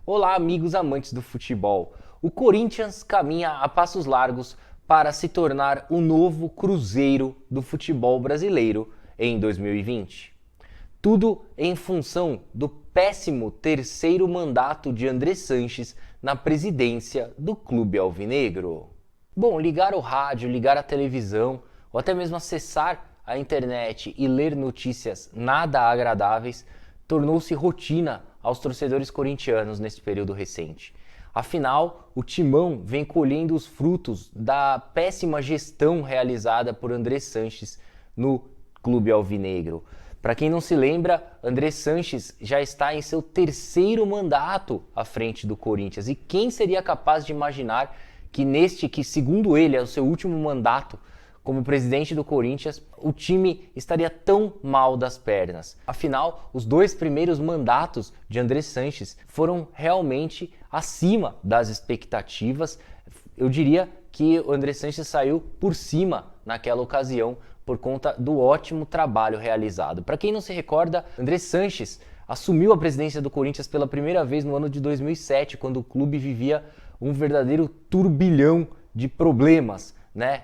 Olá, amigos amantes do futebol. O Corinthians caminha a passos largos para se tornar o novo Cruzeiro do futebol brasileiro em 2020. Tudo em função do péssimo terceiro mandato de André Sanches na presidência do Clube Alvinegro. Bom, ligar o rádio, ligar a televisão ou até mesmo acessar a internet e ler notícias nada agradáveis tornou-se rotina aos torcedores corintianos nesse período recente. Afinal, o Timão vem colhendo os frutos da péssima gestão realizada por André Sanches no Clube Alvinegro. Para quem não se lembra, André Sanches já está em seu terceiro mandato à frente do Corinthians. E quem seria capaz de imaginar que segundo ele é o seu último mandato como presidente do Corinthians, o time estaria tão mal das pernas? Afinal, os dois primeiros mandatos de André Sanches foram realmente acima das expectativas. Eu diria que o André Sanches saiu por cima naquela ocasião por conta do ótimo trabalho realizado. Para quem não se recorda, André Sanches assumiu a presidência do Corinthians pela primeira vez no ano de 2007, quando o clube vivia um verdadeiro turbilhão de problemas.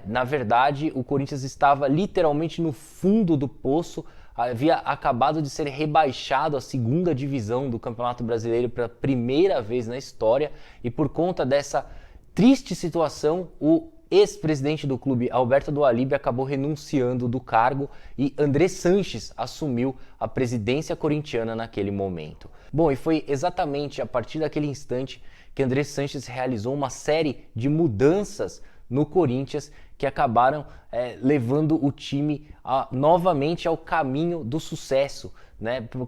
Na verdade, o Corinthians estava literalmente no fundo do poço, havia acabado de ser rebaixado à segunda divisão do Campeonato Brasileiro pela primeira vez na história, e por conta dessa triste situação, o ex-presidente do clube, Alberto Dualib, acabou renunciando do cargo e André Sanches assumiu a presidência corintiana naquele momento. Bom, e foi exatamente a partir daquele instante que André Sanches realizou uma série de mudanças no Corinthians que acabaram levando o time novamente ao caminho do sucesso.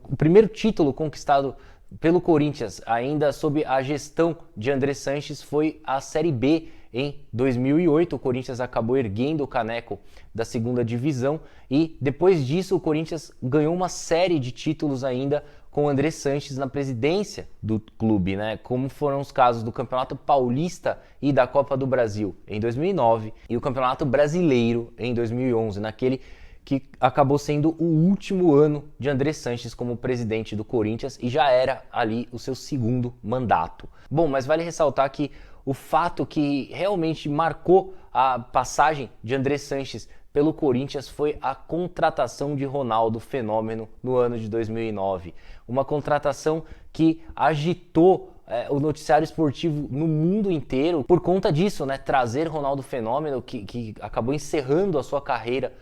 O primeiro título conquistado pelo Corinthians, ainda sob a gestão de André Sanches, foi a Série B em 2008. O Corinthians acabou erguendo o caneco da segunda divisão e depois disso o Corinthians ganhou uma série de títulos ainda com André Sanches na presidência do clube, como foram os casos do Campeonato Paulista e da Copa do Brasil em 2009 e o Campeonato Brasileiro em 2011, naquele que acabou sendo o último ano de André Sanches como presidente do Corinthians e já era ali o seu segundo mandato. Bom, mas vale ressaltar que o fato que realmente marcou a passagem de André Sanches pelo Corinthians foi a contratação de Ronaldo Fenômeno no ano de 2009. Uma contratação que agitou o noticiário esportivo no mundo inteiro por conta disso, trazer Ronaldo Fenômeno, que acabou encerrando a sua carreira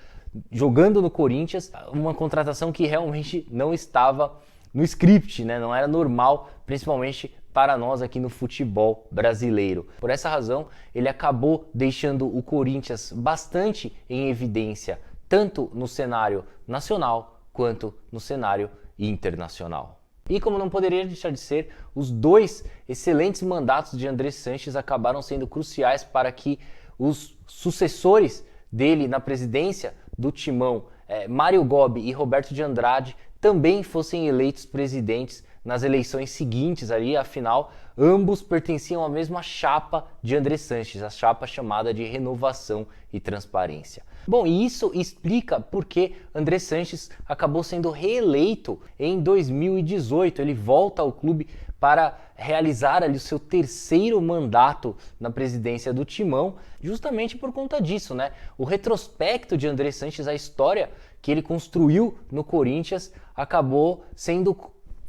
jogando no Corinthians, uma contratação que realmente não estava no script, não era normal, principalmente para nós aqui no futebol brasileiro. Por essa razão, ele acabou deixando o Corinthians bastante em evidência, tanto no cenário nacional quanto no cenário internacional. E como não poderia deixar de ser, os dois excelentes mandatos de André Sanches acabaram sendo cruciais para que os sucessores dele na presidência do Timão, Mário Gobi e Roberto de Andrade, também fossem eleitos presidentes nas eleições seguintes ali, afinal, ambos pertenciam à mesma chapa de André Sanches, a chapa chamada de Renovação e Transparência. Bom, e isso explica por que André Sanches acabou sendo reeleito em 2018. Ele volta ao clube para realizar ali o seu terceiro mandato na presidência do Timão, justamente por conta disso, O retrospecto de André Sanches, a história que ele construiu no Corinthians, acabou sendo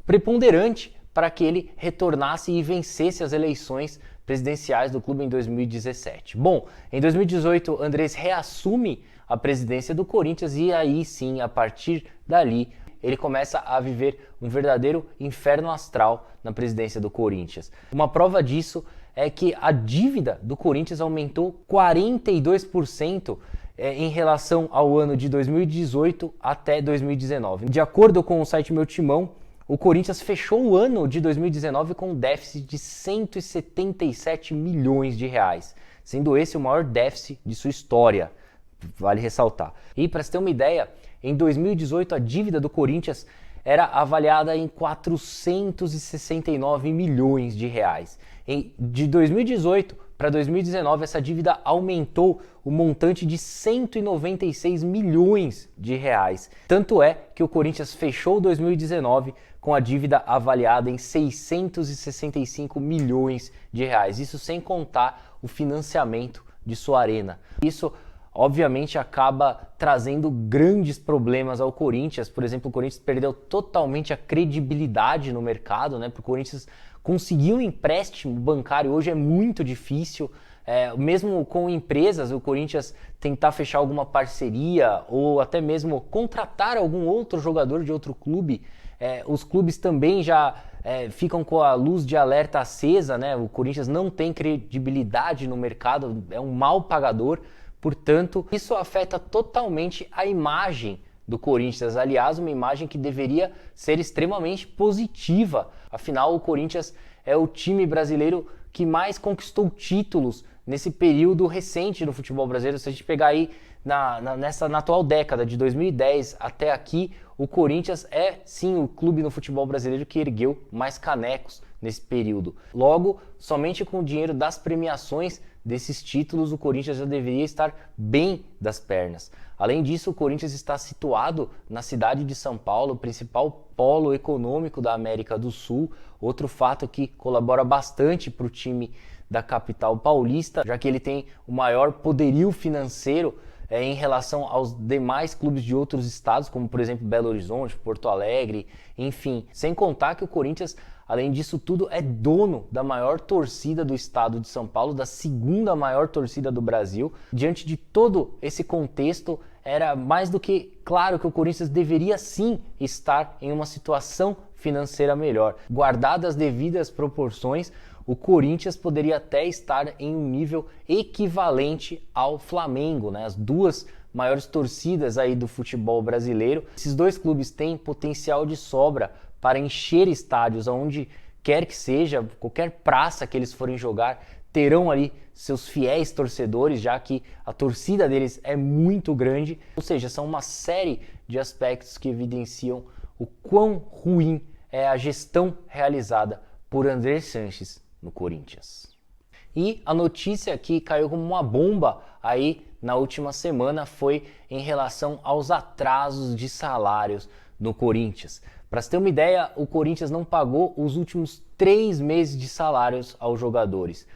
preponderante para que ele retornasse e vencesse as eleições presidenciais do clube em 2017. Bom, em 2018, Andrés reassume a presidência do Corinthians e aí sim, a partir dali, ele começa a viver um verdadeiro inferno astral na presidência do Corinthians. Uma prova disso é que a dívida do Corinthians aumentou 42% em relação ao ano de 2018 até 2019. De acordo com o site Meu Timão, o Corinthians fechou o ano de 2019 com um déficit de 177 milhões de reais, sendo esse o maior déficit de sua história, vale ressaltar. E para você ter uma ideia, em 2018 a dívida do Corinthians era avaliada em 469 milhões de reais. De 2018 para 2019, essa dívida aumentou o montante de 196 milhões de reais. Tanto é que o Corinthians fechou 2019 com a dívida avaliada em 665 milhões de reais. Isso sem contar o financiamento de sua arena. Isso obviamente acaba trazendo grandes problemas ao Corinthians. Por exemplo, o Corinthians perdeu totalmente a credibilidade no mercado, né? Para o Corinthians conseguir um empréstimo bancário hoje é muito difícil. Mesmo com empresas, o Corinthians tentar fechar alguma parceria ou até mesmo contratar algum outro jogador de outro clube, os clubes também já ficam com a luz de alerta acesa, né? O Corinthians não tem credibilidade no mercado, é um mau pagador. Portanto, isso afeta totalmente a imagem do Corinthians. Aliás, uma imagem que deveria ser extremamente positiva. Afinal, o Corinthians é o time brasileiro que mais conquistou títulos nesse período recente do futebol brasileiro. Se a gente pegar aí na atual década, de 2010 até aqui, o Corinthians é sim o clube no futebol brasileiro que ergueu mais canecos nesse período. Logo, somente com o dinheiro das premiações desses títulos, o Corinthians já deveria estar bem das pernas. Além disso, o Corinthians está situado na cidade de São Paulo, principal polo econômico da América do Sul, outro fato que colabora bastante para o time da capital paulista, já que ele tem o maior poderio financeiro em relação aos demais clubes de outros estados, como por exemplo Belo Horizonte, Porto Alegre, enfim. Sem contar que o Corinthians, além disso tudo, é dono da maior torcida do estado de São Paulo, da segunda maior torcida do Brasil. Diante de todo esse contexto, era mais do que claro que o Corinthians deveria sim estar em uma situação financeira melhor. Guardadas as devidas proporções, o Corinthians poderia até estar em um nível equivalente ao Flamengo, né? As duas maiores torcidas aí do futebol brasileiro. Esses dois clubes têm potencial de sobra para encher estádios aonde quer que seja, qualquer praça que eles forem jogar, terão ali seus fiéis torcedores, já que a torcida deles é muito grande. Ou seja, são uma série de aspectos que evidenciam o quão ruim é a gestão realizada por André Sanches no Corinthians. E a notícia que caiu como uma bomba aí na última semana foi em relação aos atrasos de salários no Corinthians. Para você ter uma ideia, o Corinthians não pagou os últimos 3 meses de salários aos jogadores.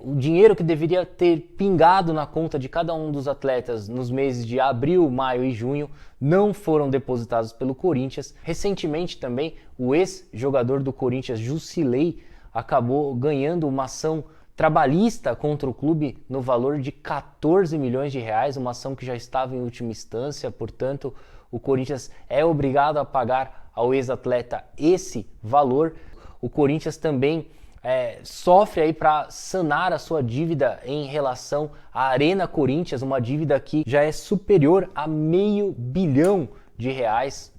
O dinheiro que deveria ter pingado na conta de cada um dos atletas nos meses de abril, maio e junho não foram depositados pelo Corinthians. Recentemente também, o ex-jogador do Corinthians, Jusilei, acabou ganhando uma ação trabalhista contra o clube no valor de 14 milhões de reais, uma ação que já estava em última instância. Portanto, o Corinthians é obrigado a pagar ao ex-atleta esse valor. O Corinthians também sofre aí para sanar a sua dívida em relação à Arena Corinthians, uma dívida que já é superior a R$500 milhão,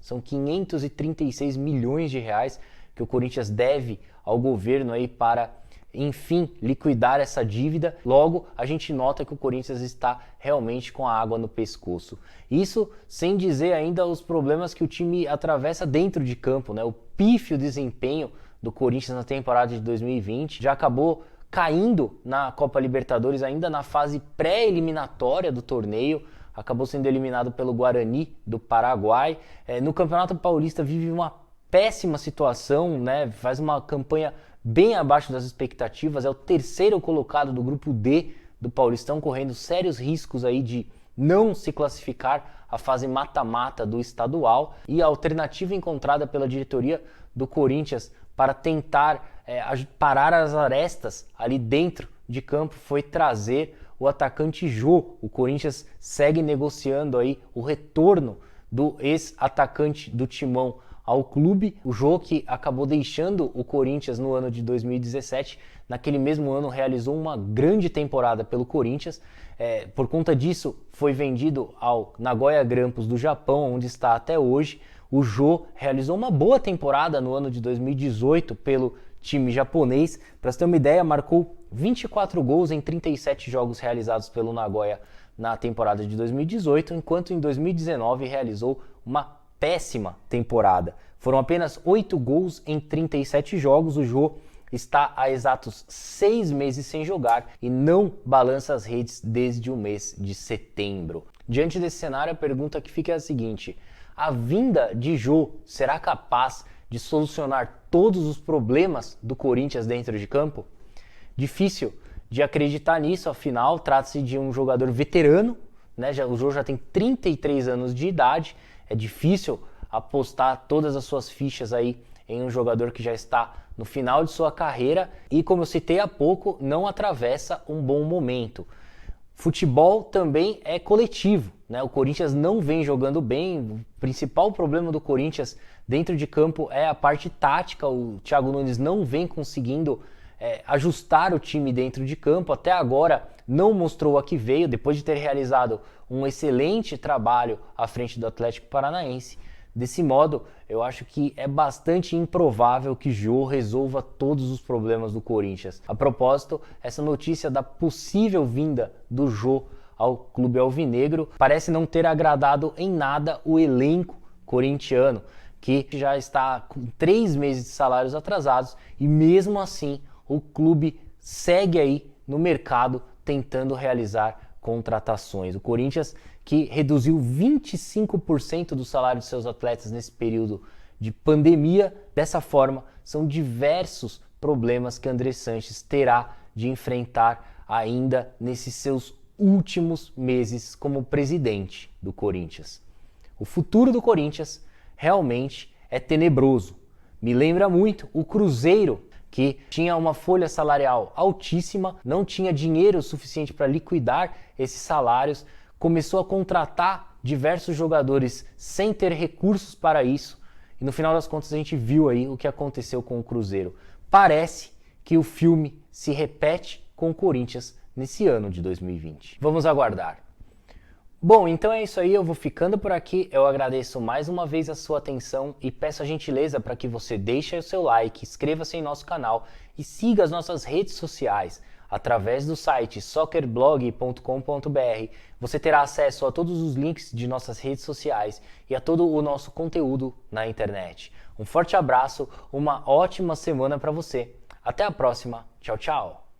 são 536 milhões de reais que o Corinthians deve ao governo aí para, enfim, liquidar essa dívida. Logo, a gente nota que o Corinthians está realmente com a água no pescoço. Isso sem dizer ainda os problemas que o time atravessa dentro de campo, né? O pífio desempenho do Corinthians na temporada de 2020 já acabou caindo na Copa Libertadores ainda na fase pré-eliminatória do torneio, acabou sendo eliminado pelo Guarani do Paraguai. No Campeonato Paulista vive uma péssima situação, né? Faz uma campanha bem abaixo das expectativas, é o terceiro colocado do grupo D do Paulistão, correndo sérios riscos aí de não se classificar à fase mata-mata do estadual. E a alternativa encontrada pela diretoria do Corinthians para tentar parar as arestas ali dentro de campo foi trazer o atacante Jô. O Corinthians segue negociando aí o retorno do ex-atacante do Timão ao clube. O Jô, que acabou deixando o Corinthians no ano de 2017, naquele mesmo ano realizou uma grande temporada pelo Corinthians. Por conta disso, foi vendido ao Nagoya Grampus do Japão, onde está até hoje. O Jô realizou uma boa temporada no ano de 2018 pelo time japonês. Para você ter uma ideia, marcou 24 gols em 37 jogos realizados pelo Nagoya na temporada de 2018, enquanto em 2019 realizou uma péssima temporada. Foram apenas 8 gols em 37 jogos. O Jô está há exatos 6 meses sem jogar e não balança as redes desde o mês de setembro. Diante desse cenário, a pergunta que fica é a seguinte: a vinda de Jô será capaz de solucionar todos os problemas do Corinthians dentro de campo? Difícil de acreditar nisso, afinal, trata-se de um jogador veterano, né? O Jô já tem 33 anos de idade, é difícil apostar todas as suas fichas aí em um jogador que já está no final de sua carreira e, como eu citei há pouco, não atravessa um bom momento. Futebol também é coletivo, né? O Corinthians não vem jogando bem, o principal problema do Corinthians dentro de campo é a parte tática, o Thiago Nunes não vem conseguindo ajustar o time dentro de campo, até agora não mostrou a que veio, depois de ter realizado um excelente trabalho à frente do Atlético Paranaense. Desse modo, eu acho que é bastante improvável que Jô resolva todos os problemas do Corinthians. A propósito, essa notícia da possível vinda do Jô ao clube alvinegro parece não ter agradado em nada o elenco corintiano, que já está com 3 meses de salários atrasados e mesmo assim o clube segue aí no mercado tentando realizar contratações. O Corinthians, que reduziu 25% do salário de seus atletas nesse período de pandemia. Dessa forma, são diversos problemas que André Sanches terá de enfrentar ainda nesses seus últimos meses como presidente do Corinthians. O futuro do Corinthians realmente é tenebroso. Me lembra muito o Cruzeiro, que tinha uma folha salarial altíssima, não tinha dinheiro suficiente para liquidar esses salários, começou a contratar diversos jogadores sem ter recursos para isso, e no final das contas a gente viu aí o que aconteceu com o Cruzeiro. Parece que o filme se repete com o Corinthians nesse ano de 2020. Vamos aguardar. Bom, então é isso aí, eu vou ficando por aqui, eu agradeço mais uma vez a sua atenção e peço a gentileza para que você deixe o seu like, inscreva-se em nosso canal e siga as nossas redes sociais. Através do site soccerblog.com.br você terá acesso a todos os links de nossas redes sociais e a todo o nosso conteúdo na internet. Um forte abraço, uma ótima semana para você. Até a próxima, tchau, tchau!